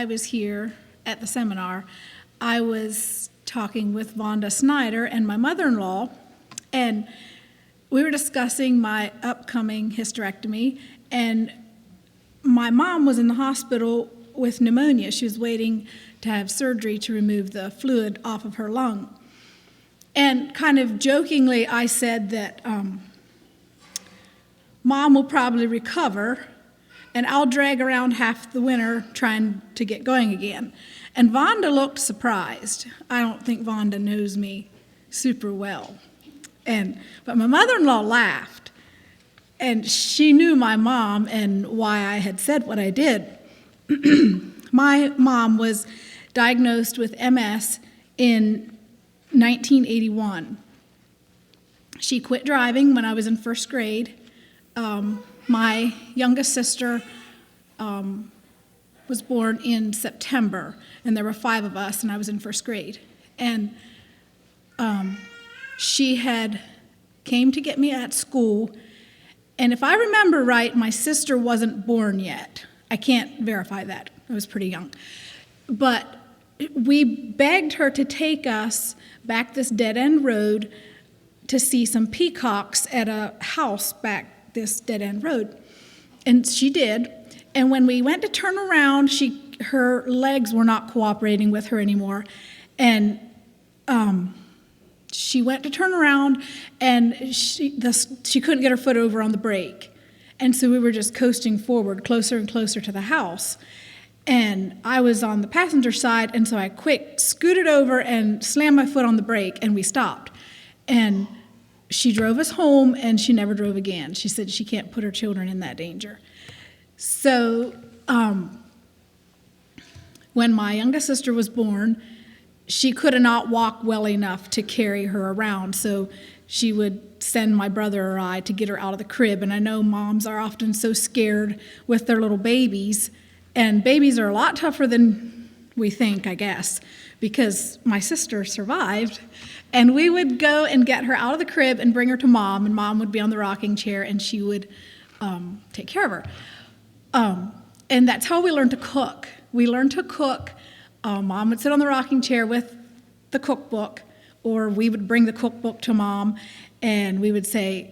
was here at the seminar, I was talking with Vonda Snyder and my mother-in-law, and we were discussing my upcoming hysterectomy, and my mom was in the hospital with pneumonia. She was waiting to have surgery to remove the fluid off of her lung. And kind of jokingly, I said that Mom will probably recover, and I'll drag around half the winter trying to get going again. And Vonda looked surprised. I don't think Vonda knows me super well. But my mother-in-law laughed, and she knew my mom and why I had said what I did. My mom was diagnosed with MS in 1981. She quit driving when I was in first grade. My youngest sister was born in September, and there were 5 of us, and I was in first grade. And she had came to get me at school, and if I remember right, my sister wasn't born yet. I can't verify that. I was pretty young. But we begged her to take us back this dead-end road to see some peacocks at a house back this dead-end road. And she did. And when we went to turn around, her legs were not cooperating with her anymore. And she went to turn around, and she couldn't get her foot over on the brake. And so we were just coasting forward, closer and closer to the house. And I was on the passenger side, and so I quick scooted over and slammed my foot on the brake, and we stopped. And she drove us home, and she never drove again. She said she can't put her children in that danger. So when my youngest sister was born, she could not walk well enough to carry her around, so she would send my brother or I to get her out of the crib. And I know moms are often so scared with their little babies, and babies are a lot tougher than we think, I guess, because my sister survived. And we would go and get her out of the crib and bring her to Mom, and Mom would be on the rocking chair, and she would take care of her. And that's how we learned to cook. We learned to cook. Mom would sit on the rocking chair with the cookbook, or we would bring the cookbook to Mom, and we would say,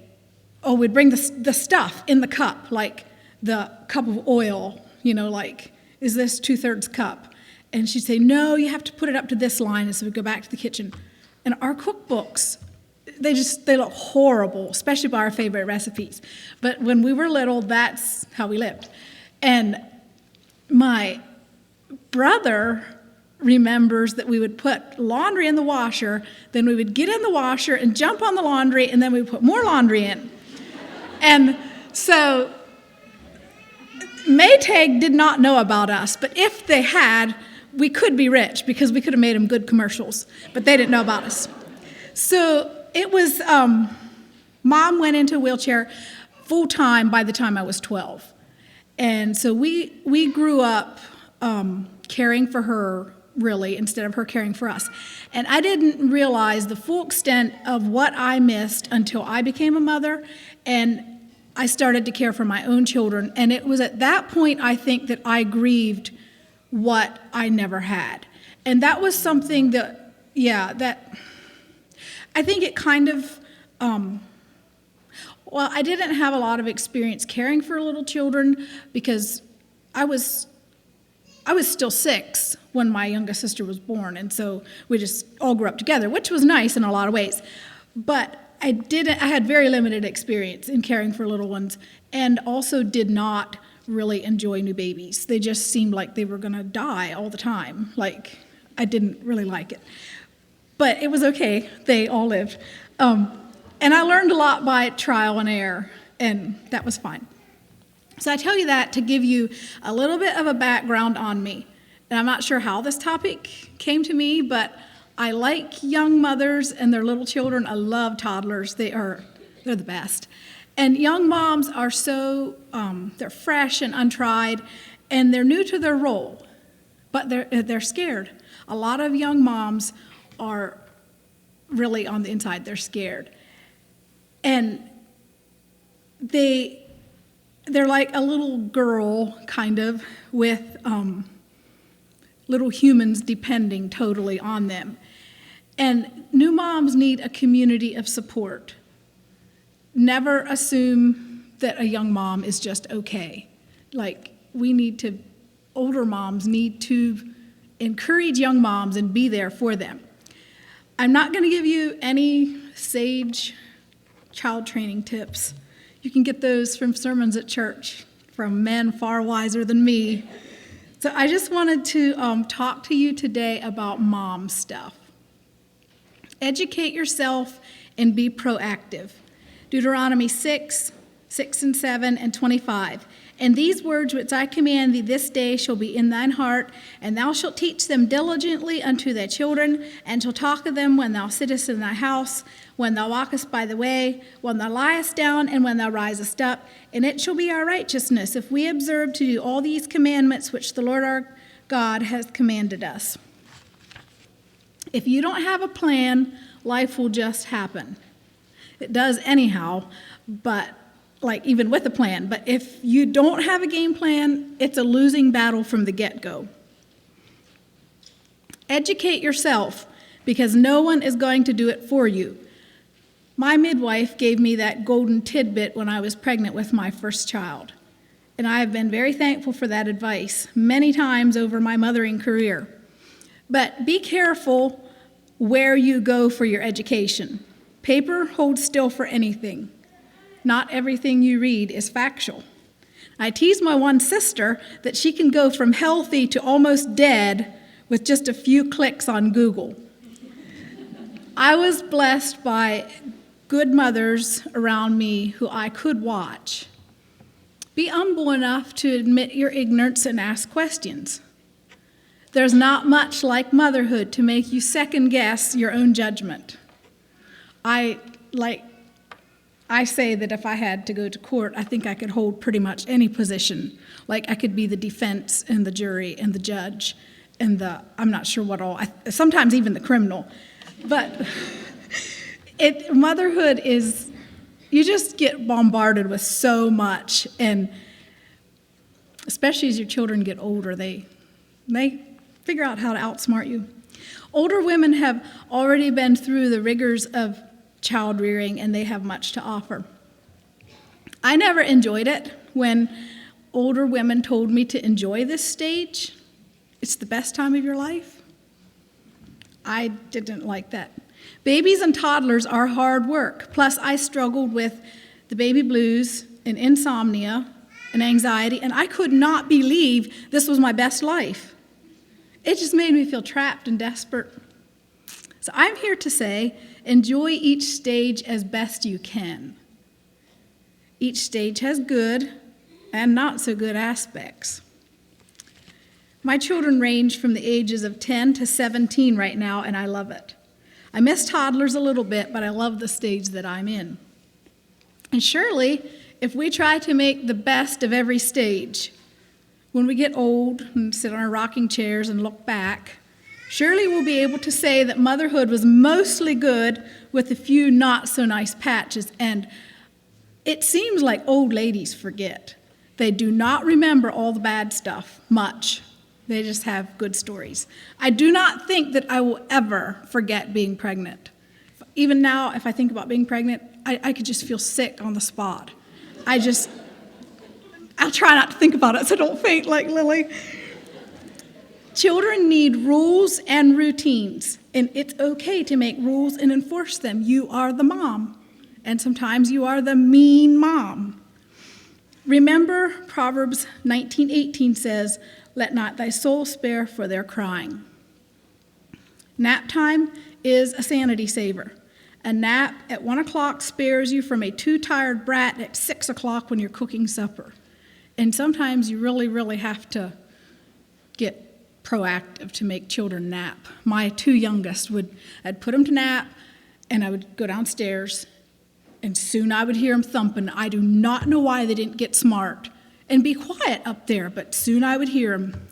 we'd bring the stuff in the cup, like the cup of oil, like, is this 2/3 cup? And she'd say, no, you have to put it up to this line. And so we'd go back to the kitchen. And our cookbooks, they look horrible, especially by our favorite recipes. But when we were little, that's how we lived. And my brother remembers that we would put laundry in the washer, then we would get in the washer and jump on the laundry, and then we would put more laundry in. And so Maytag did not know about us, but if they had, we could be rich because we could have made them good commercials, but they didn't know about us. So it was, Mom went into a wheelchair full-time by the time I was 12. And so we grew up caring for her, really, instead of her caring for us. And I didn't realize the full extent of what I missed until I became a mother, and I started to care for my own children. And it was at that point, I think, that I grieved what I never had. And that was something that I think it kind of, I didn't have a lot of experience caring for little children because I was still 6 when my youngest sister was born, and so we just all grew up together, which was nice in a lot of ways. But I had very limited experience in caring for little ones, and also did not really enjoy new babies. They just seemed like they were going to die all the time. Like, I didn't really like it. But it was okay. They all lived. And I learned a lot by trial and error, and that was fine. So I tell you that to give you a little bit of a background on me. And I'm not sure how this topic came to me, but I like young mothers and their little children. I love toddlers. They're the best. And young moms are so, they're fresh and untried, and they're new to their role, but they're scared. A lot of young moms are really on the inside, they're scared. And they're like a little girl, kind of, with little humans depending totally on them. And new moms need a community of support. Never assume that a young mom is just okay. Older moms need to encourage young moms and be there for them. I'm not going to give you any sage child training tips. You can get those from sermons at church from men far wiser than me. So I just wanted to talk to you today about mom stuff. Educate yourself and be proactive. Deuteronomy 6 and 7, and 25. And these words which I command thee this day shall be in thine heart, and thou shalt teach them diligently unto thy children, and shalt talk of them when thou sittest in thy house, when thou walkest by the way, when thou liest down, and when thou risest up. And it shall be our righteousness if we observe to do all these commandments which the Lord our God has commanded us. If you don't have a plan, life will just happen. It does anyhow, but even with a plan. But if you don't have a game plan, it's a losing battle from the get-go. Educate yourself, because no one is going to do it for you. My midwife gave me that golden tidbit when I was pregnant with my first child, and I have been very thankful for that advice many times over my mothering career. But be careful where you go for your education. Paper holds still for anything. Not everything you read is factual. I tease my one sister that she can go from healthy to almost dead with just a few clicks on Google. I was blessed by good mothers around me who I could watch. Be humble enough to admit your ignorance and ask questions. There's not much like motherhood to make you second guess your own judgment. I say that if I had to go to court, I think I could hold pretty much any position. I could be the defense and the jury and the judge and I'm not sure what all, sometimes even the criminal. But motherhood is, you just get bombarded with so much, and especially as your children get older, they figure out how to outsmart you. Older women have already been through the rigors of child rearing, and they have much to offer. I never enjoyed it when older women told me to enjoy this stage. It's the best time of your life. I didn't like that. Babies and toddlers are hard work. Plus, I struggled with the baby blues and insomnia and anxiety, and I could not believe this was my best life. It just made me feel trapped and desperate. So I'm here to say, enjoy each stage as best you can. Each stage has good and not so good aspects. My children range from the ages of 10 to 17 right now, and I love it. I miss toddlers a little bit, but I love the stage that I'm in. And surely, if we try to make the best of every stage, when we get old and sit on our rocking chairs and look back, surely we'll be able to say that motherhood was mostly good with a few not-so-nice patches. And it seems like old ladies forget. They do not remember all the bad stuff much. They just have good stories. I do not think that I will ever forget being pregnant. Even now, if I think about being pregnant, I could just feel sick on the spot. I'll try not to think about it so don't faint like Lily. Children need rules and routines, and it's okay to make rules and enforce them. You are the mom, and sometimes you are the mean mom. Remember, Proverbs 19:18 says, "Let not thy soul spare for their crying." Nap time is a sanity saver. A nap at 1 o'clock spares you from a too-tired brat at 6 o'clock when you're cooking supper. And sometimes you really, really have to get proactive to make children nap. My two youngest, I'd put them to nap, and I would go downstairs, and soon I would hear them thumping. I do not know why they didn't get smart and be quiet up there, but soon I would hear them.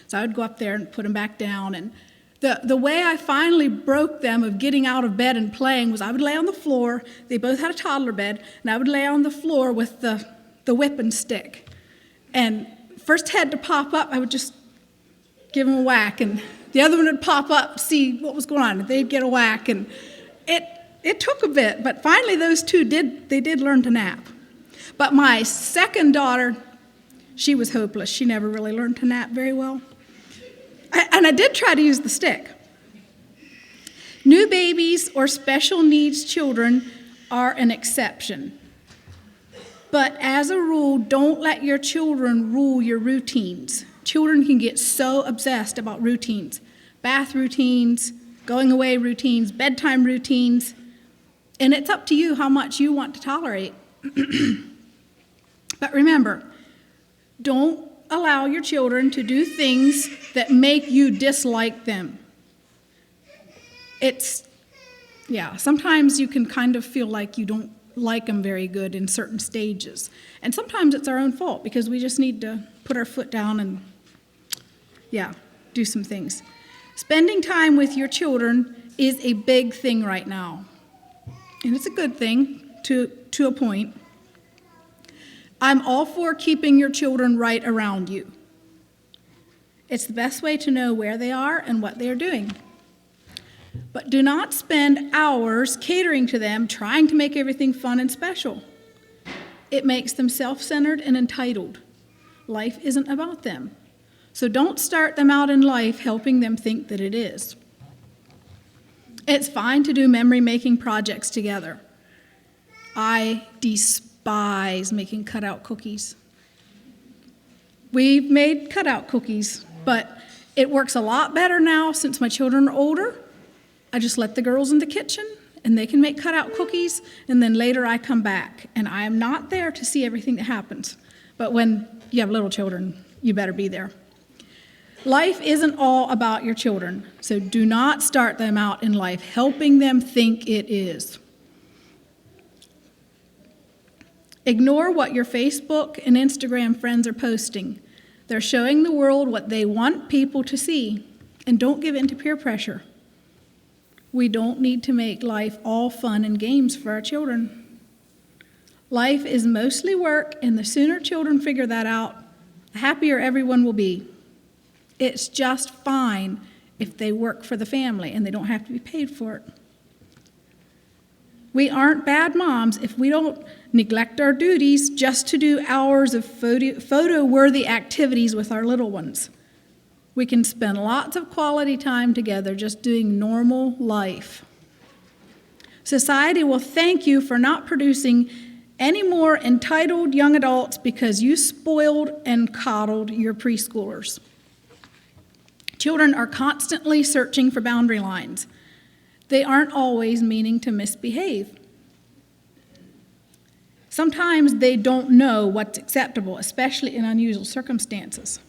So I would go up there and put them back down. And the way I finally broke them of getting out of bed and playing was I would lay on the floor. They both had a toddler bed, and I would lay on the floor with the whipping stick. And first head to pop up, I would just give them a whack, and the other one would pop up, see what was going on. They'd get a whack, and it took a bit, but finally those two did learn to nap. But my second daughter, she was hopeless. She never really learned to nap very well. And I did try to use the stick. New babies or special needs children are an exception. But as a rule, don't let your children rule your routines. Children can get so obsessed about routines, bath routines, going away routines, bedtime routines, and it's up to you how much you want to tolerate. But remember, don't allow your children to do things that make you dislike them. Sometimes you can kind of feel like you don't like them very good in certain stages. And sometimes it's our own fault because we just need to put our foot down and, do some things. Spending time with your children is a big thing right now. And it's a good thing to a point. I'm all for keeping your children right around you. It's the best way to know where they are and what they are doing. But do not spend hours catering to them, trying to make everything fun and special. It makes them self-centered and entitled. Life isn't about them. So don't start them out in life helping them think that it is. It's fine to do memory-making projects together. I despise making cutout cookies. We've made cutout cookies, but it works a lot better now since my children are older. I just let the girls in the kitchen, and they can make cutout cookies, and then later I come back, and I am not there to see everything that happens. But when you have little children, you better be there. Life isn't all about your children, so do not start them out in life helping them think it is. Ignore what your Facebook and Instagram friends are posting. They're showing the world what they want people to see, and don't give in to peer pressure. We don't need to make life all fun and games for our children. Life is mostly work, and the sooner children figure that out, the happier everyone will be. It's just fine if they work for the family and they don't have to be paid for it. We aren't bad moms if we don't neglect our duties just to do hours of photo-worthy activities with our little ones. We can spend lots of quality time together just doing normal life. Society will thank you for not producing any more entitled young adults because you spoiled and coddled your preschoolers. Children are constantly searching for boundary lines. They aren't always meaning to misbehave. Sometimes they don't know what's acceptable, especially in unusual circumstances.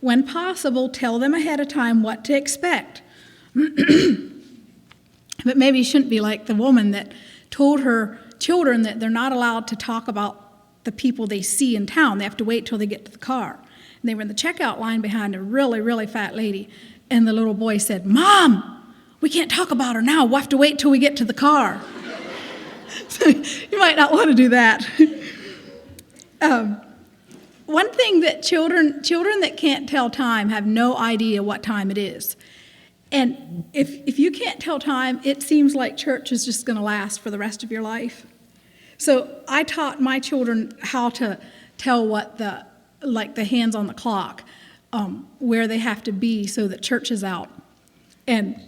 When possible, tell them ahead of time what to expect. But maybe you shouldn't be like the woman that told her children that they're not allowed to talk about the people they see in town. They have to wait till they get to the car. And they were in the checkout line behind a really, really fat lady. And the little boy said, "Mom, we can't talk about her now. We'll have to wait till we get to the car." So you might not want to do that. One thing that children that can't tell time have no idea what time it is. And if you can't tell time, it seems like church is just going to last for the rest of your life. So I taught my children how to tell what the hands on the clock, where they have to be so that church is out. And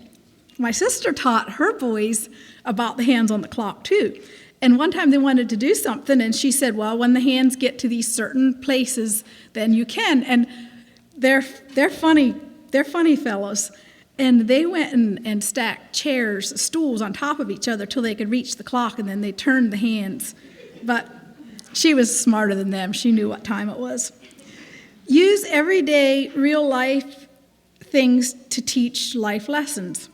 my sister taught her boys about the hands on the clock too. And one time they wanted to do something, and she said, "Well, when the hands get to these certain places, then you can." And they're funny fellows. And they went and stacked chairs, stools on top of each other till they could reach the clock, and then they turned the hands. But she was smarter than them. She knew what time it was. Use everyday, real-life things to teach life lessons.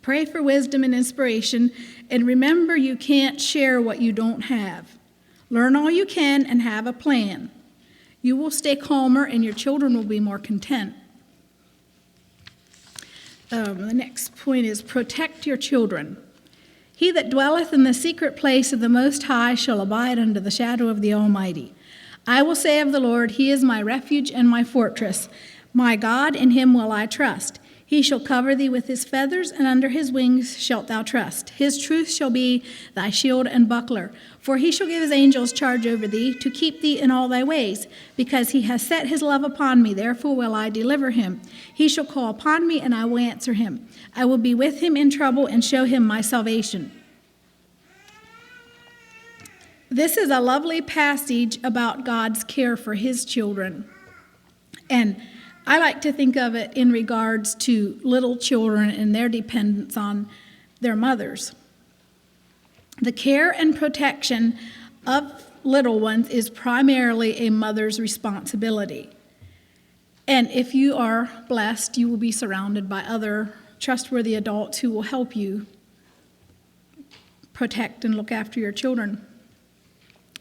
Pray for wisdom and inspiration, and remember you can't share what you don't have. Learn all you can and have a plan. You will stay calmer, and your children will be more content. The next point is protect your children. He that dwelleth in the secret place of the Most High shall abide under the shadow of the Almighty. I will say of the Lord, He is my refuge and my fortress. My God, in him will I trust. He shall cover thee with his feathers, and under his wings shalt thou trust. His truth shall be thy shield and buckler. For he shall give his angels charge over thee, to keep thee in all thy ways. Because he has set his love upon me, therefore will I deliver him. He shall call upon me, and I will answer him. I will be with him in trouble, and show him my salvation. This is a lovely passage about God's care for his children. And I like to think of it in regards to little children and their dependence on their mothers. The care and protection of little ones is primarily a mother's responsibility. And if you are blessed, you will be surrounded by other trustworthy adults who will help you protect and look after your children.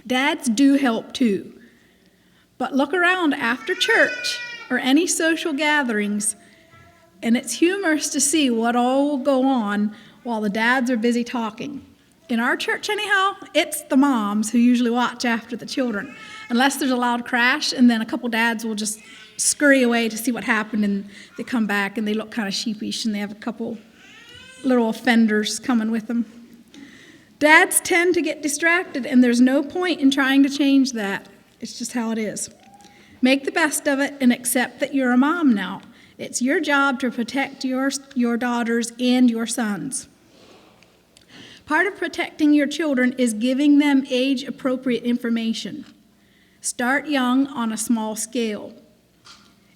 Dads do help too. But look around after church or any social gatherings, and it's humorous to see what all will go on while the dads are busy talking. In our church anyhow, it's the moms who usually watch after the children, unless there's a loud crash, and then a couple dads will just scurry away to see what happened, and they come back and they look kind of sheepish, and they have a couple little offenders coming with them. Dads tend to get distracted, and there's no point in trying to change that. It's just how it is. Make the best of it and accept that you're a mom now. It's your job to protect your daughters and your sons. Part of protecting your children is giving them age-appropriate information. Start young on a small scale.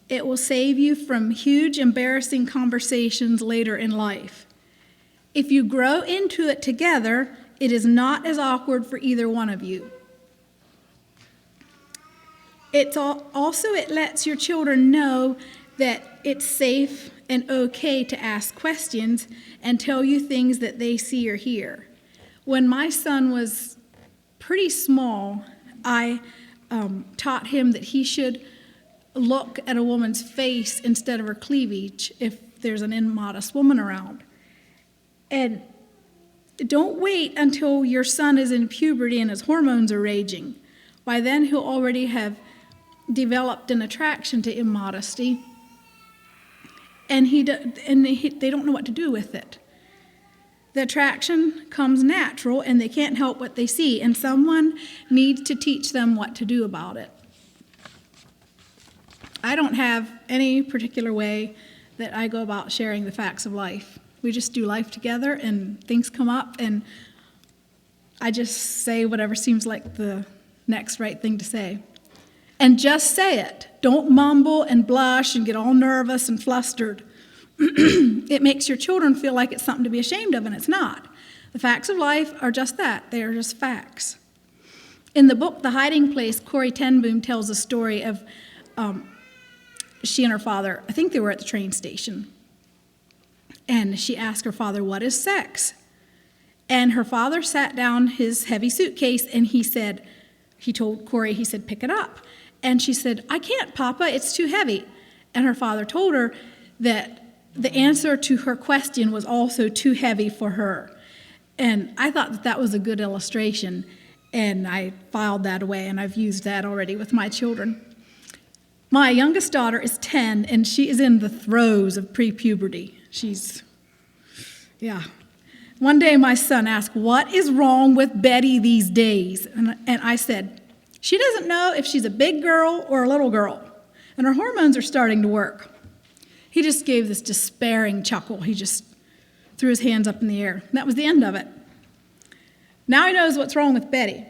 It will save you from huge, embarrassing conversations later in life. If you grow into it together, it is not as awkward for either one of you. It lets your children know that it's safe and okay to ask questions and tell you things that they see or hear. When my son was pretty small, I taught him that he should look at a woman's face instead of her cleavage if there's an immodest woman around. And don't wait until your son is in puberty and his hormones are raging. By then, he'll already have developed an attraction to immodesty, and they don't know what to do with it. The attraction comes natural, and they can't help what they see, and someone needs to teach them what to do about it. I don't have any particular way that I go about sharing the facts of life. We just do life together, and things come up, and I just say whatever seems like the next right thing to say. And just say it. Don't mumble and blush and get all nervous and flustered. It makes your children feel like it's something to be ashamed of, and it's not. The facts of life are just that. They are just facts. In the book, The Hiding Place, Corrie ten Boom tells a story of she and her father, I think they were at the train station, and she asked her father, "What is sex?" And her father sat down his heavy suitcase, and he told Corrie, he said, "Pick it up." And she said, "I can't, Papa, it's too heavy." And her father told her that the answer to her question was also too heavy for her. And I thought that was a good illustration, and I filed that away, and I've used that already with my children. My youngest daughter is 10, and she is in the throes of pre-puberty. One day my son asked, "What is wrong with Betty these days?" And I said, "She doesn't know if she's a big girl or a little girl, and her hormones are starting to work." He just gave this despairing chuckle. He just threw his hands up in the air. And that was the end of it. Now he knows what's wrong with Betty.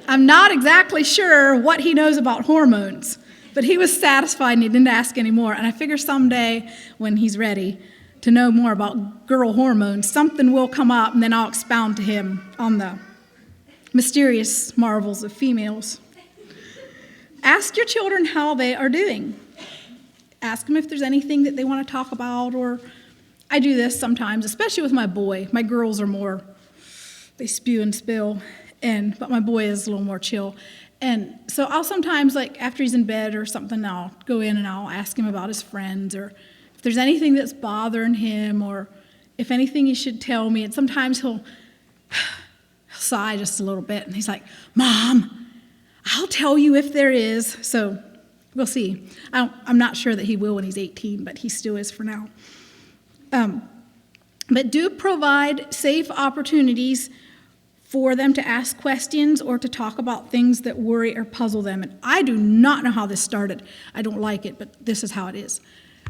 I'm not exactly sure what he knows about hormones, but he was satisfied and he didn't ask any more. And I figure someday when he's ready to know more about girl hormones, something will come up, and then I'll expound to him on the mysterious marvels of females. Ask your children how they are doing. Ask them if there's anything that they want to talk about, or I do this sometimes, especially with my boy. My girls are more, they spew and spill, but my boy is a little more chill. And so I'll sometimes, like after he's in bed or something, I'll go in and I'll ask him about his friends, or if there's anything that's bothering him, or if anything he should tell me. And sometimes he'll sigh just a little bit, and he's like, "Mom, I'll tell you if there is." So We'll see. I'm not sure that he will when he's 18, but he still is for now. But do provide safe opportunities for them to ask questions or to talk about things that worry or puzzle them. And I do not know how this started. I don't like it, but this is how it is.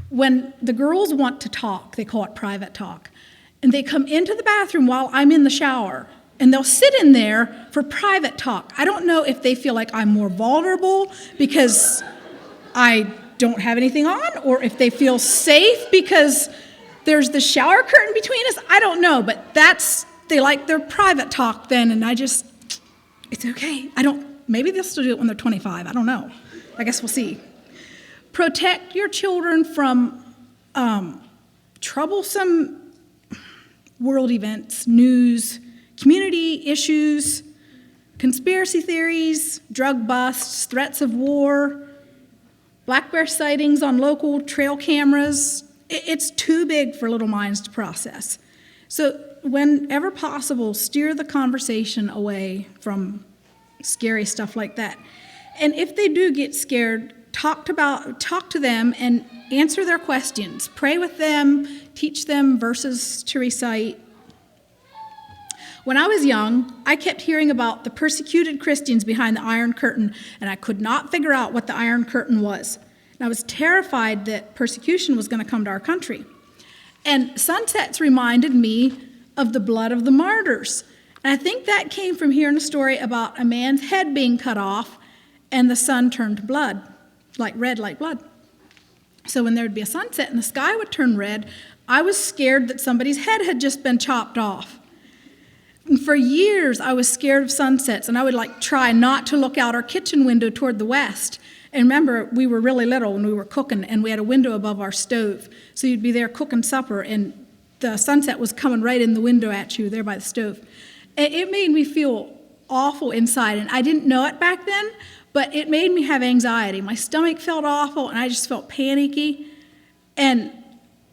When the girls want to talk, they call it private talk, and they come into the bathroom while I'm in the shower, and they'll sit in there for private talk. I don't know if they feel like I'm more vulnerable because I don't have anything on, or if they feel safe because there's the shower curtain between us. I don't know, but they like their private talk then, and it's okay. Maybe they'll still do it when they're 25. I don't know. I guess we'll see. Protect your children from troublesome world events, news, community issues, conspiracy theories, drug busts, threats of war, black bear sightings on local trail cameras. It's too big for little minds to process. So whenever possible, steer the conversation away from scary stuff like that. And if they do get scared, talk to them and answer their questions. Pray with them, teach them verses to recite. When I was young, I kept hearing about the persecuted Christians behind the Iron Curtain, and I could not figure out what the Iron Curtain was. And I was terrified that persecution was going to come to our country. And sunsets reminded me of the blood of the martyrs. And I think that came from hearing a story about a man's head being cut off and the sun turned blood, like red like blood. So when there would be a sunset and the sky would turn red, I was scared that somebody's head had just been chopped off. And for years, I was scared of sunsets, and I would try not to look out our kitchen window toward the west. And remember, we were really little when we were cooking, and we had a window above our stove. So you'd be there cooking supper, and the sunset was coming right in the window at you there by the stove. It made me feel awful inside, and I didn't know it back then, but it made me have anxiety. My stomach felt awful, and I just felt panicky. And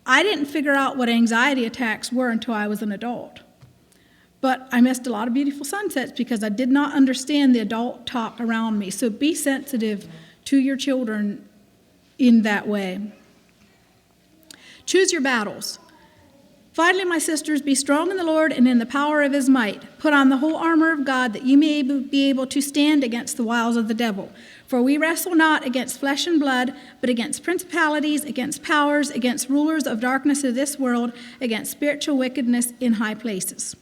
I didn't figure out what anxiety attacks were until I was an adult. But I missed a lot of beautiful sunsets because I did not understand the adult talk around me. So be sensitive to your children in that way. Choose your battles. Finally, my sisters, be strong in the Lord and in the power of his might. Put on the whole armor of God that you may be able to stand against the wiles of the devil. For we wrestle not against flesh and blood, but against principalities, against powers, against rulers of darkness of this world, against spiritual wickedness in high places.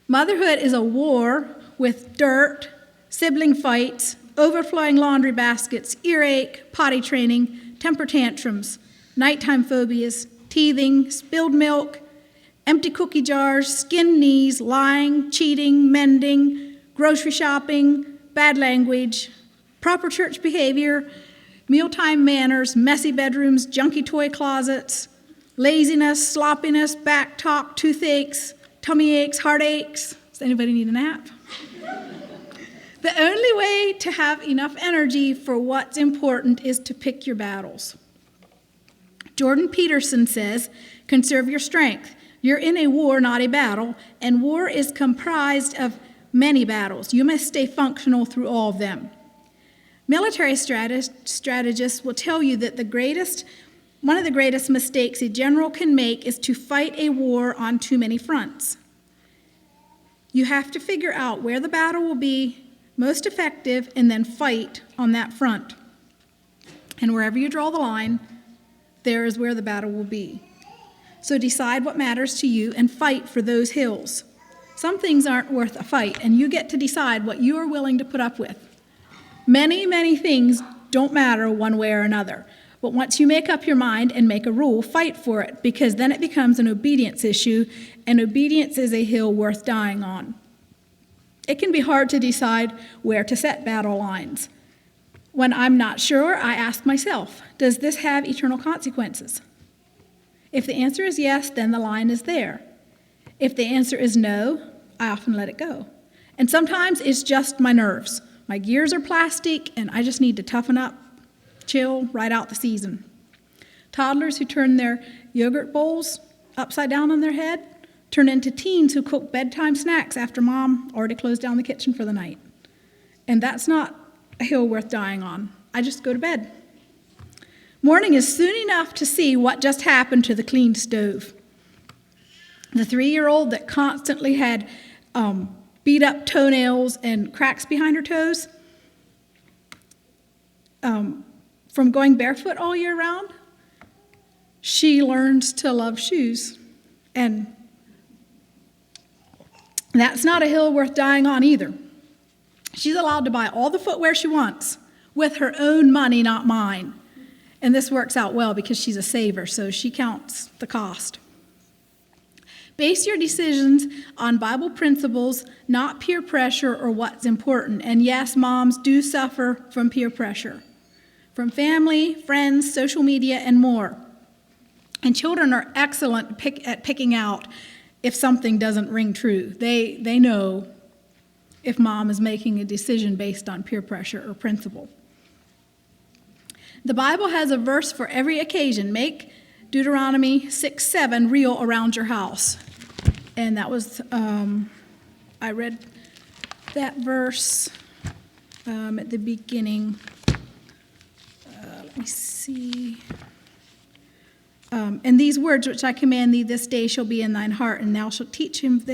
Motherhood is a war with dirt, sibling fights, overflowing laundry baskets, earache, potty training, temper tantrums, nighttime phobias, teething, spilled milk, empty cookie jars, skinned knees, lying, cheating, mending, grocery shopping, bad language, proper church behavior, mealtime manners, messy bedrooms, junky toy closets, laziness, sloppiness, back talk, toothaches, tummy aches, heartaches. Does anybody need a nap? The only way to have enough energy for what's important is to pick your battles. Jordan Peterson says, conserve your strength. You're in a war, not a battle, and war is comprised of many battles. You must stay functional through all of them. Military strategists will tell you that one of the greatest mistakes a general can make is to fight a war on too many fronts. You have to figure out where the battle will be most effective and then fight on that front. And wherever you draw the line, there is where the battle will be. So decide what matters to you and fight for those hills. Some things aren't worth a fight, and you get to decide what you are willing to put up with. Many, many things don't matter one way or another. But once you make up your mind and make a rule, fight for it, because then it becomes an obedience issue, and obedience is a hill worth dying on. It can be hard to decide where to set battle lines. When I'm not sure, I ask myself, does this have eternal consequences? If the answer is yes, then the line is there. If the answer is no, I often let it go. And sometimes it's just my nerves. My gears are plastic, and I just need to toughen up, chill, ride out the season. Toddlers who turn their yogurt bowls upside down on their head turn into teens who cook bedtime snacks after mom already closed down the kitchen for the night. And that's not a hill worth dying on. I just go to bed. Morning is soon enough to see what just happened to the clean stove. The 3-year-old that constantly had beat up toenails and cracks behind her toes from going barefoot all year round, she learns to love shoes. And that's not a hill worth dying on either. She's allowed to buy all the footwear she wants with her own money, not mine. And this works out well because she's a saver, so she counts the cost. Base your decisions on Bible principles, not peer pressure or what's important. And yes, moms do suffer from peer pressure, from family, friends, social media, and more. And children are excellent at picking out if something doesn't ring true. They know if mom is making a decision based on peer pressure or principle. The Bible has a verse for every occasion. Make Deuteronomy 6:7 real around your house. And that was, I read that verse at the beginning. Let me see. And these words which I command thee this day shall be in thine heart, and thou shalt teach them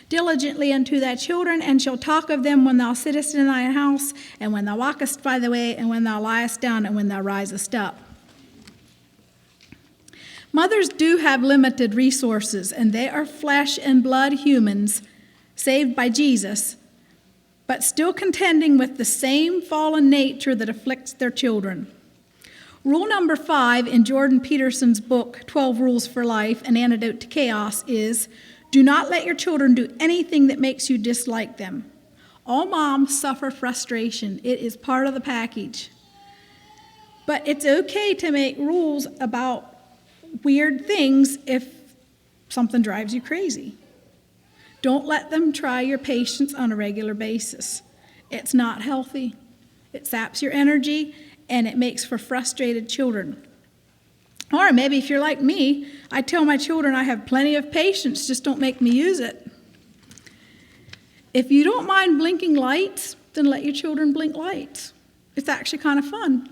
diligently unto thy children, and shalt talk of them when thou sittest in thine house, and when thou walkest by the way, and when thou liest down, and when thou risest up. Mothers do have limited resources, and they are flesh and blood humans saved by Jesus, but still contending with the same fallen nature that afflicts their children. Rule number 5 in Jordan Peterson's book, 12 Rules for Life, An Antidote to Chaos, is do not let your children do anything that makes you dislike them. All moms suffer frustration. It is part of the package. But it's okay to make rules about weird things if something drives you crazy. Don't let them try your patience on a regular basis. It's not healthy. It saps your energy, and it makes for frustrated children. Or maybe if you're like me, I tell my children I have plenty of patience, just don't make me use it. If you don't mind blinking lights, then let your children blink lights. It's actually kind of fun.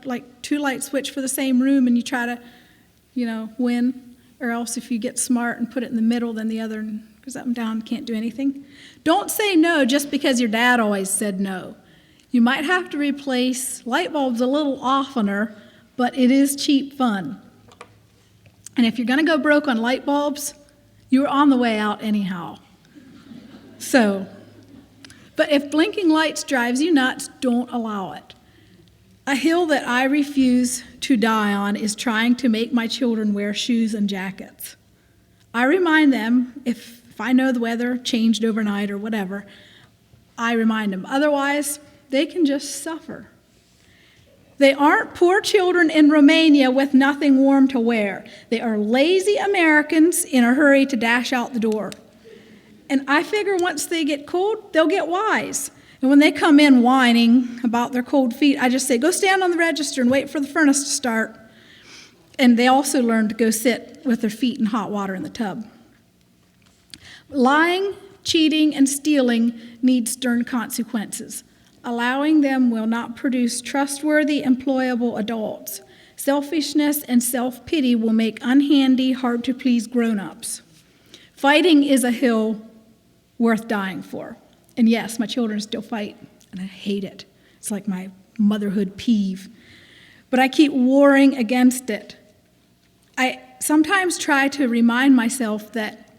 Like 2 light switch for the same room, and you try to, win. Or else if you get smart and put it in the middle, then the other goes up and down, can't do anything. Don't say no just because your dad always said no. You might have to replace light bulbs a little oftener, but it is cheap fun. And if you're going to go broke on light bulbs, you're on the way out anyhow. But if blinking lights drives you nuts, don't allow it. A hill that I refuse to die on is trying to make my children wear shoes and jackets. I remind them, if I know the weather changed overnight or whatever, I remind them. Otherwise, they can just suffer. They aren't poor children in Romania with nothing warm to wear. They are lazy Americans in a hurry to dash out the door. And I figure once they get cold, they'll get wise. And when they come in whining about their cold feet, I just say, go stand on the register and wait for the furnace to start. And they also learn to go sit with their feet in hot water in the tub. Lying, cheating, and stealing need stern consequences. Allowing them will not produce trustworthy, employable adults. Selfishness and self-pity will make unhandy, hard-to-please grown-ups. Fighting is a hill worth dying for. And yes, my children still fight, and I hate it. It's like my motherhood peeve. But I keep warring against it. I sometimes try to remind myself that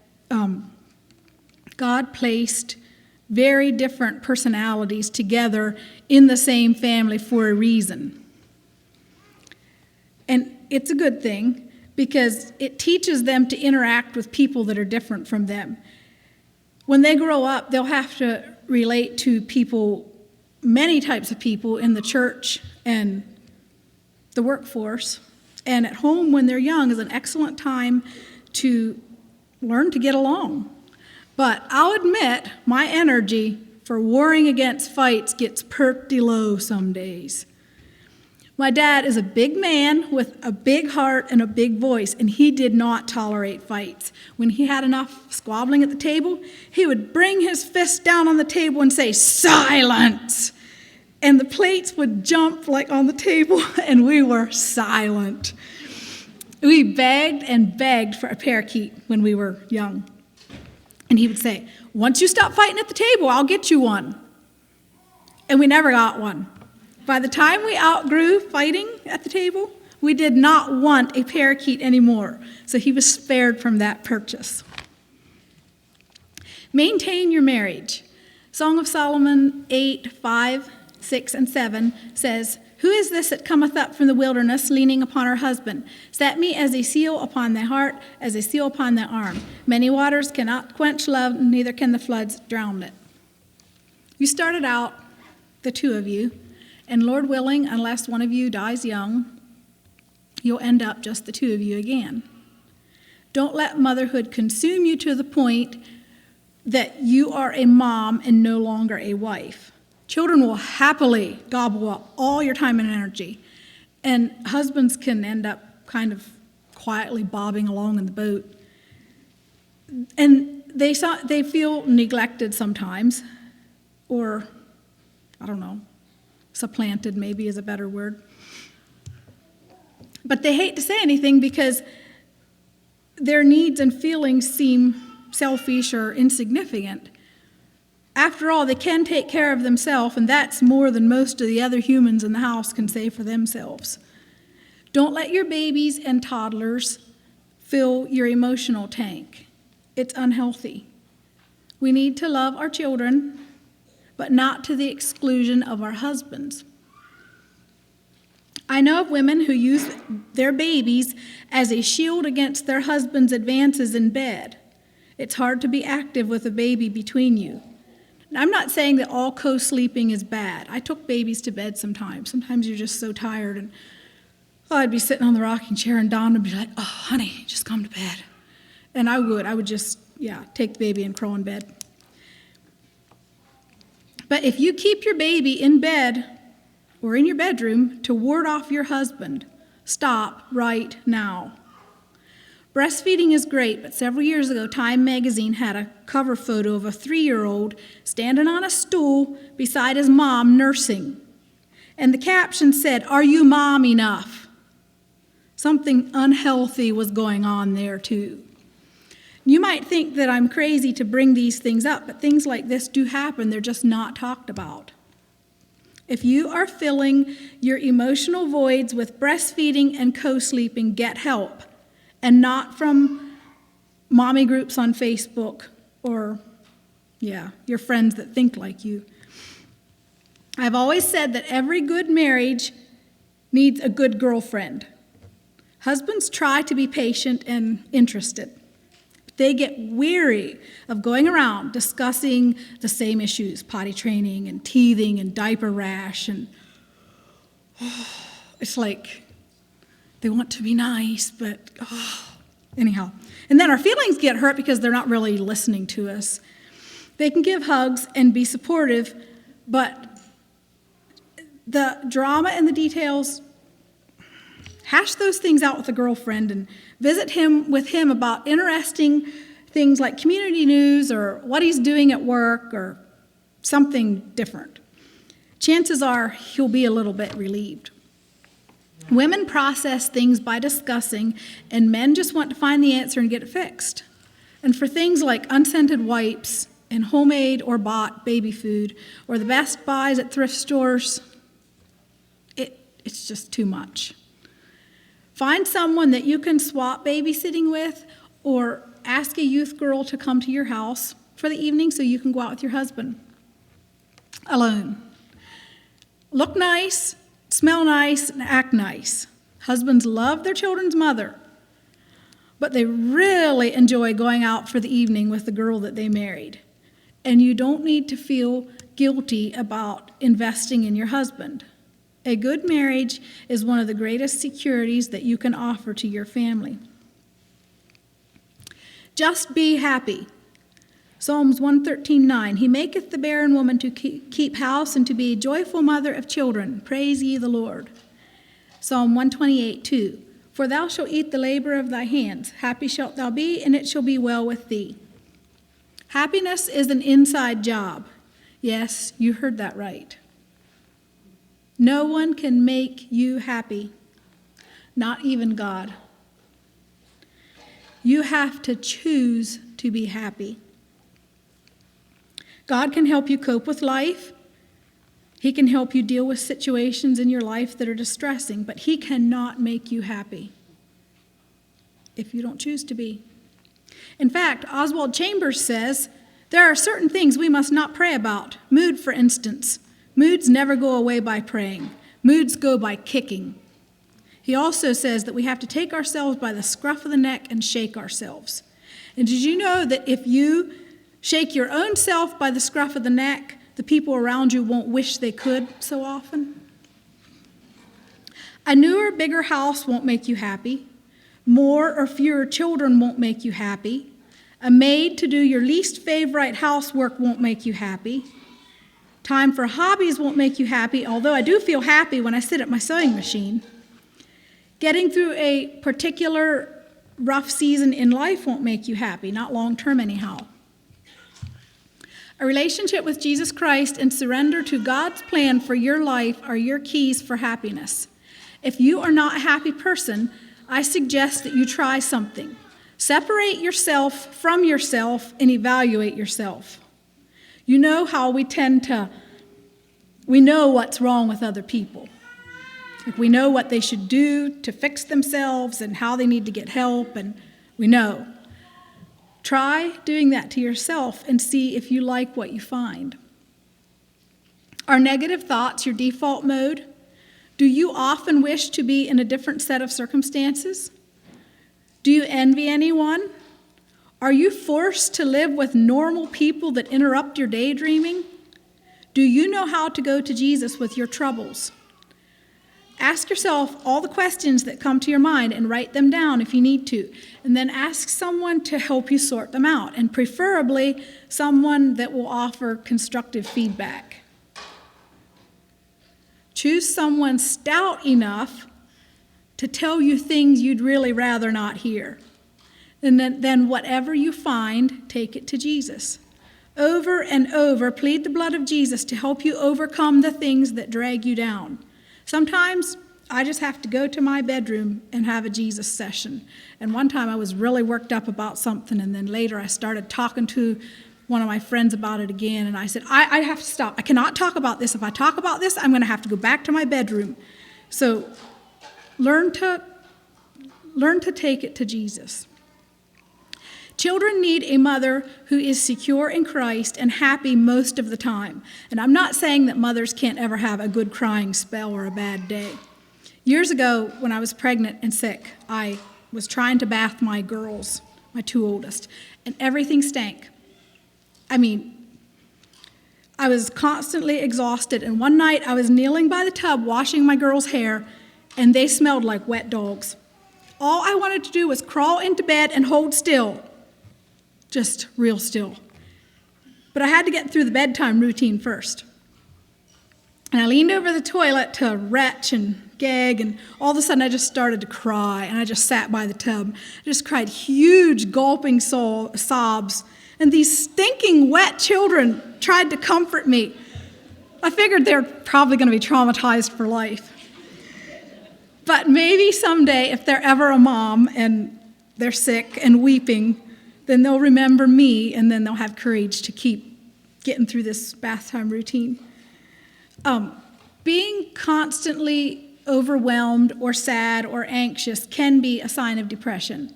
God placed very different personalities together in the same family for a reason. And it's a good thing because it teaches them to interact with people that are different from them. When they grow up, they'll have to relate to people, many types of people in the church and the workforce. And at home, when they're young, is an excellent time to learn to get along. But I'll admit, my energy for warring against fights gets pretty low some days. My dad is a big man with a big heart and a big voice, and he did not tolerate fights. When he had enough squabbling at the table, he would bring his fist down on the table and say, "Silence!" and the plates would jump like on the table, and we were silent. We begged and begged for a parakeet when we were young. And he would say, once you stop fighting at the table, I'll get you one. And we never got one. By the time we outgrew fighting at the table, we did not want a parakeet anymore. So he was spared from that purchase. Maintain your marriage. Song of Solomon 8:5, 6, and 7 says, who is this that cometh up from the wilderness, leaning upon her husband? Set me as a seal upon thy heart, as a seal upon thy arm. Many waters cannot quench love, neither can the floods drown it. You started out, the two of you, and Lord willing, unless one of you dies young, you'll end up just the two of you again. Don't let motherhood consume you to the point that you are a mom and no longer a wife. Children will happily gobble up all your time and energy, and husbands can end up kind of quietly bobbing along in the boat. And they feel neglected sometimes, or, I don't know, supplanted maybe is a better word. But they hate to say anything because their needs and feelings seem selfish or insignificant. After all, they can take care of themselves, and that's more than most of the other humans in the house can say for themselves. Don't let your babies and toddlers fill your emotional tank. It's unhealthy. We need to love our children, but not to the exclusion of our husbands. I know of women who use their babies as a shield against their husband's advances in bed. It's hard to be active with a baby between you. I'm not saying that all co-sleeping is bad. I took babies to bed sometimes. Sometimes you're just so tired, and I'd be sitting on the rocking chair, and Dawn would be like, oh, honey, just come to bed. And I would just, take the baby and crawl in bed. But if you keep your baby in bed or in your bedroom to ward off your husband, stop right now. Breastfeeding is great, but several years ago, Time magazine had a cover photo of a 3-year-old standing on a stool beside his mom nursing. And the caption said, are you mom enough? Something unhealthy was going on there too. You might think that I'm crazy to bring these things up, but things like this do happen. They're just not talked about. If you are filling your emotional voids with breastfeeding and co-sleeping, get help. And not from mommy groups on Facebook or, your friends that think like you. I've always said that every good marriage needs a good girlfriend. Husbands try to be patient and interested. They get weary of going around discussing the same issues, potty training and teething and diaper rash. And it's like, they want to be nice, but anyhow. And then our feelings get hurt because they're not really listening to us. They can give hugs and be supportive, but the drama and the details, hash those things out with a girlfriend and visit with him about interesting things like community news or what he's doing at work or something different. Chances are he'll be a little bit relieved. Women process things by discussing, and men just want to find the answer and get it fixed. And for things like unscented wipes and homemade or bought baby food or the best buys at thrift stores, it's just too much. Find someone that you can swap babysitting with, or ask a youth girl to come to your house for the evening so you can go out with your husband alone. Look nice, smell nice, and act nice. Husbands love their children's mother, but they really enjoy going out for the evening with the girl that they married. And you don't need to feel guilty about investing in your husband. A good marriage is one of the greatest securities that you can offer to your family. Just be happy. Psalms 113:9, He maketh the barren woman to keep house and to be a joyful mother of children. Praise ye the Lord. Psalm 128:2, For thou shalt eat the labor of thy hands. Happy shalt thou be, and it shall be well with thee. Happiness is an inside job. Yes, you heard that right. No one can make you happy, not even God. You have to choose to be happy. God can help you cope with life. He can help you deal with situations in your life that are distressing, but he cannot make you happy if you don't choose to be. In fact, Oswald Chambers says, there are certain things we must not pray about. Mood, for instance. Moods never go away by praying. Moods go by kicking. He also says that we have to take ourselves by the scruff of the neck and shake ourselves. And did you know that if you shake your own self by the scruff of the neck, the people around you won't wish they could so often? A newer, bigger house won't make you happy. More or fewer children won't make you happy. A maid to do your least favorite housework won't make you happy. Time for hobbies won't make you happy, although I do feel happy when I sit at my sewing machine. Getting through a particular rough season in life won't make you happy, not long term anyhow. A relationship with Jesus Christ and surrender to God's plan for your life are your keys for happiness. If you are not a happy person, I suggest that you try something. Separate yourself from yourself and evaluate yourself. You know how we know what's wrong with other people. Like we know what they should do to fix themselves and how they need to get help, and we know. Try doing that to yourself and see if you like what you find. Are negative thoughts your default mode? Do you often wish to be in a different set of circumstances? Do you envy anyone? Are you forced to live with normal people that interrupt your daydreaming? Do you know how to go to Jesus with your troubles? Ask yourself all the questions that come to your mind and write them down if you need to. And then ask someone to help you sort them out, and preferably someone that will offer constructive feedback. Choose someone stout enough to tell you things you'd really rather not hear. And then whatever you find, take it to Jesus. Over and over, plead the blood of Jesus to help you overcome the things that drag you down. Sometimes I just have to go to my bedroom and have a Jesus session. And one time I was really worked up about something, and then later I started talking to one of my friends about it again, and I said, I have to stop. I cannot talk about this. If I talk about this, I'm going to have to go back to my bedroom. So learn to take it to Jesus. Children need a mother who is secure in Christ and happy most of the time. And I'm not saying that mothers can't ever have a good crying spell or a bad day. Years ago, when I was pregnant and sick, I was trying to bath my girls, my two oldest, and everything stank. I was constantly exhausted, and one night I was kneeling by the tub washing my girls' hair, and they smelled like wet dogs. All I wanted to do was crawl into bed and hold still, just real still. But I had to get through the bedtime routine first. And I leaned over the toilet to retch and gag, and all of a sudden I just started to cry, and I just sat by the tub. I just cried huge gulping sobs, and these stinking wet children tried to comfort me. I figured they're probably going to be traumatized for life. But maybe someday, if they're ever a mom and they're sick and weeping, then they'll remember me, and then they'll have courage to keep getting through this bath time routine. Being constantly overwhelmed or sad or anxious can be a sign of depression.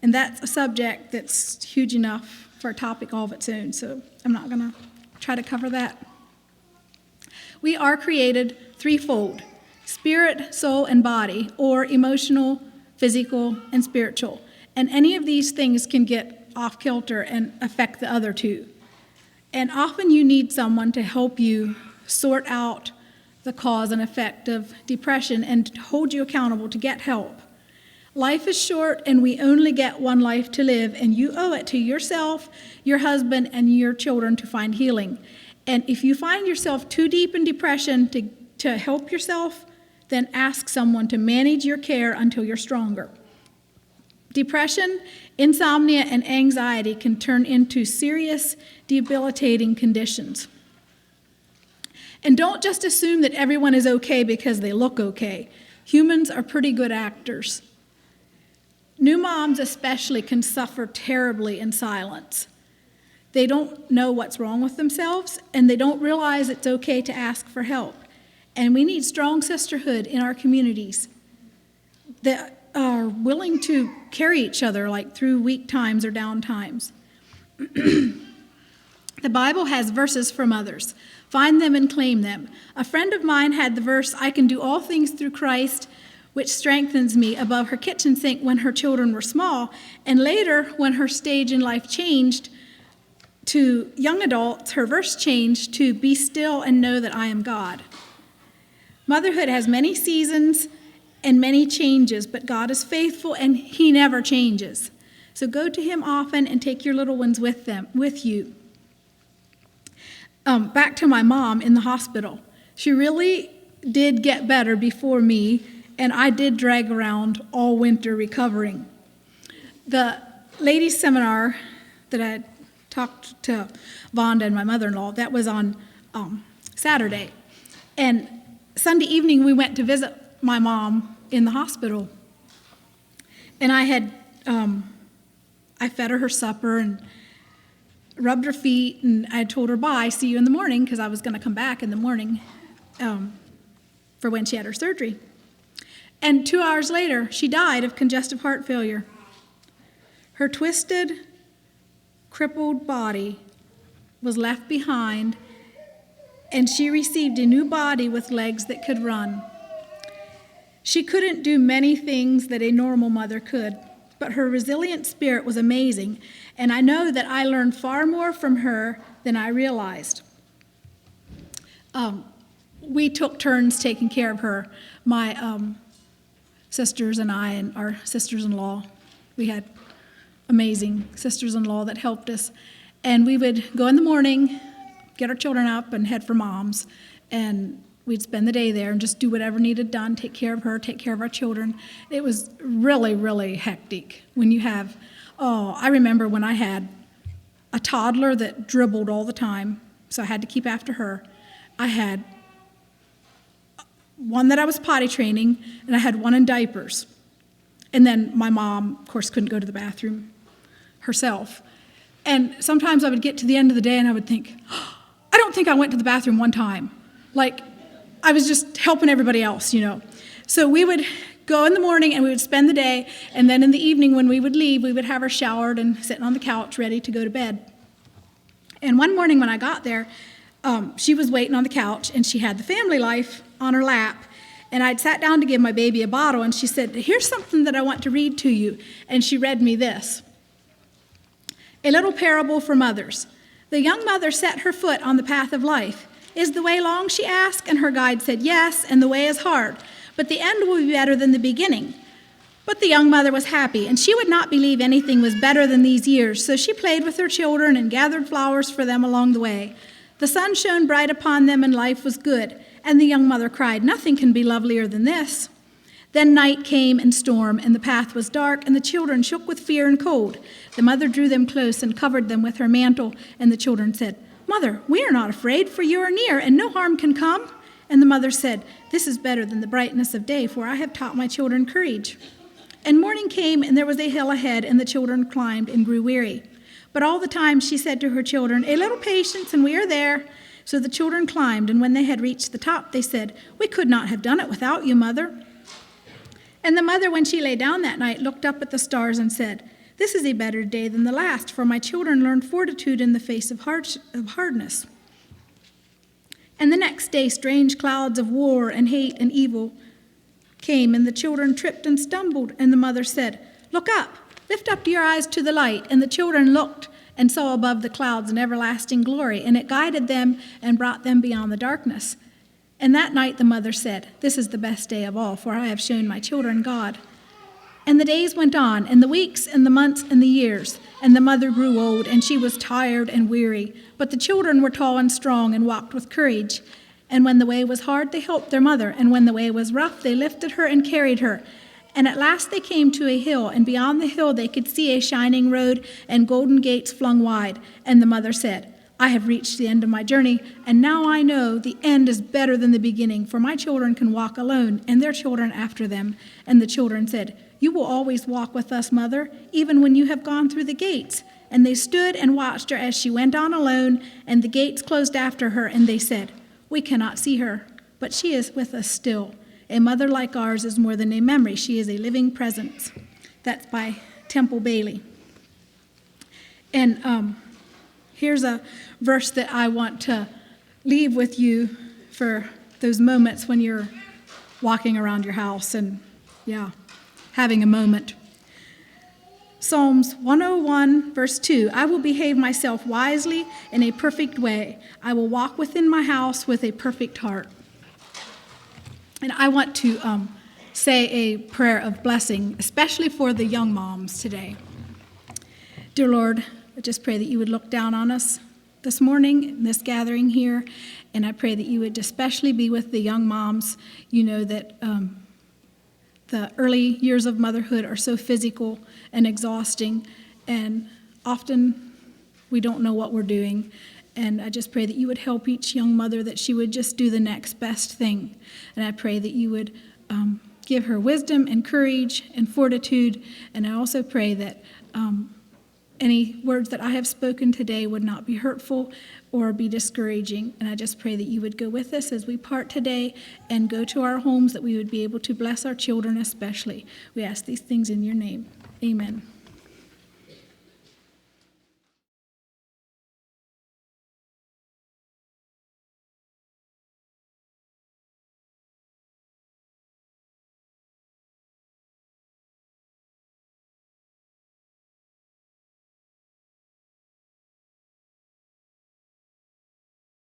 And that's a subject that's huge enough for a topic all of its own, so I'm not going to try to cover that. We are created threefold: spirit, soul, and body, or emotional, physical, and spiritual. And any of these things can get off kilter and affect the other two. And often you need someone to help you sort out the cause and effect of depression and hold you accountable to get help. Life is short, and we only get one life to live, and you owe it to yourself, your husband, and your children to find healing. And if you find yourself too deep in depression to help yourself, then ask someone to manage your care until you're stronger. Depression, insomnia, and anxiety can turn into serious, debilitating conditions. And don't just assume that everyone is okay because they look okay. Humans are pretty good actors. New moms especially can suffer terribly in silence. They don't know what's wrong with themselves, and they don't realize it's okay to ask for help. And we need strong sisterhood in our communities that are willing to carry each other like through weak times or down times. The Bible has verses from others. Find them and claim them. A friend of mine had the verse, "I can do all things through Christ, which strengthens me," above her kitchen sink when her children were small. And later, when her stage in life changed to young adults, her verse changed to, "Be still and know that I am God." Motherhood has many seasons and many changes, but God is faithful and he never changes. So go to him often and take your little ones with you. Back to my mom in the hospital. She really did get better before me, and I did drag around all winter recovering. The ladies' seminar that I talked to Vonda and my mother-in-law, that was on Saturday. And Sunday evening, we went to visit my mom in the hospital. And I fed her supper and rubbed her feet, and I told her, bye, see you in the morning, because I was going to come back in the morning for when she had her surgery. And 2 hours later, she died of congestive heart failure. Her twisted, crippled body was left behind, and she received a new body with legs that could run. She couldn't do many things that a normal mother could, but her resilient spirit was amazing, and I know that I learned far more from her than I realized. We took turns taking care of her. My sisters and I and our sisters-in-law, we had amazing sisters-in-law that helped us, and we would go in the morning, get our children up, and head for Mom's, and we'd spend the day there and just do whatever needed done, take care of her, take care of our children. It was really, really hectic when you have, I remember when I had a toddler that dribbled all the time, so I had to keep after her. I had one that I was potty training, and I had one in diapers. And then my mom, of course, couldn't go to the bathroom herself. And sometimes I would get to the end of the day and I would think, I don't think I went to the bathroom one time. Like, I was just helping everybody else, you know. So we would go in the morning and we would spend the day, and then in the evening when we would leave, we would have her showered and sitting on the couch ready to go to bed. And one morning when I got there, she was waiting on the couch, and she had the Family Life on her lap. And I'd sat down to give my baby a bottle, and she said, here's something that I want to read to you. And she read me this. A little parable for mothers. The young mother set her foot on the path of life. Is the way long, she asked, and her guide said, yes, and the way is hard, but the end will be better than the beginning. But the young mother was happy, and she would not believe anything was better than these years, so she played with her children and gathered flowers for them along the way. The sun shone bright upon them, and life was good, and the young mother cried, nothing can be lovelier than this. Then night came and storm, and the path was dark, and the children shook with fear and cold. The mother drew them close and covered them with her mantle, and the children said, Mother, we are not afraid, for you are near, and no harm can come. And the mother said, this is better than the brightness of day, for I have taught my children courage. And morning came, and there was a hill ahead, and the children climbed and grew weary. But all the time she said to her children, a little patience, and we are there. So the children climbed, and when they had reached the top, they said, we could not have done it without you, Mother. And the mother, when she lay down that night, looked up at the stars and said, this is a better day than the last, for my children learned fortitude in the face of hardness. And the next day, strange clouds of war and hate and evil came, and the children tripped and stumbled. And the mother said, look up, lift up your eyes to the light. And the children looked and saw above the clouds an everlasting glory, and it guided them and brought them beyond the darkness. And that night the mother said, this is the best day of all, for I have shown my children God. And the days went on, and the weeks, and the months, and the years, and the mother grew old, and she was tired and weary. But the children were tall and strong, and walked with courage. And when the way was hard, they helped their mother, and when the way was rough, they lifted her and carried her. And at last they came to a hill, and beyond the hill they could see a shining road and golden gates flung wide. And the mother said, I have reached the end of my journey, and now I know the end is better than the beginning, for my children can walk alone, and their children after them. And the children said, You will always walk with us, mother, even when you have gone through the gates. And they stood and watched her as she went on alone, and the gates closed after her, and they said, We cannot see her, but she is with us still. A mother like ours is more than a memory. She is a living presence. That's by Temple Bailey. And here's a verse that I want to leave with you for those moments when you're walking around your house and, having a moment. Psalms 101, verse 2, I will behave myself wisely in a perfect way. I will walk within my house with a perfect heart. And I want to say a prayer of blessing, especially for the young moms today. Dear Lord, I just pray that you would look down on us this morning in this gathering here, and I pray that you would especially be with the young moms. You know that the early years of motherhood are so physical and exhausting, and often we don't know what we're doing. And I just pray that you would help each young mother, that she would just do the next best thing. And I pray that you would give her wisdom and courage and fortitude. And I also pray that any words that I have spoken today would not be hurtful or be discouraging. And I just pray that you would go with us as we part today and go to our homes, that we would be able to bless our children especially. We ask these things in your name. Amen.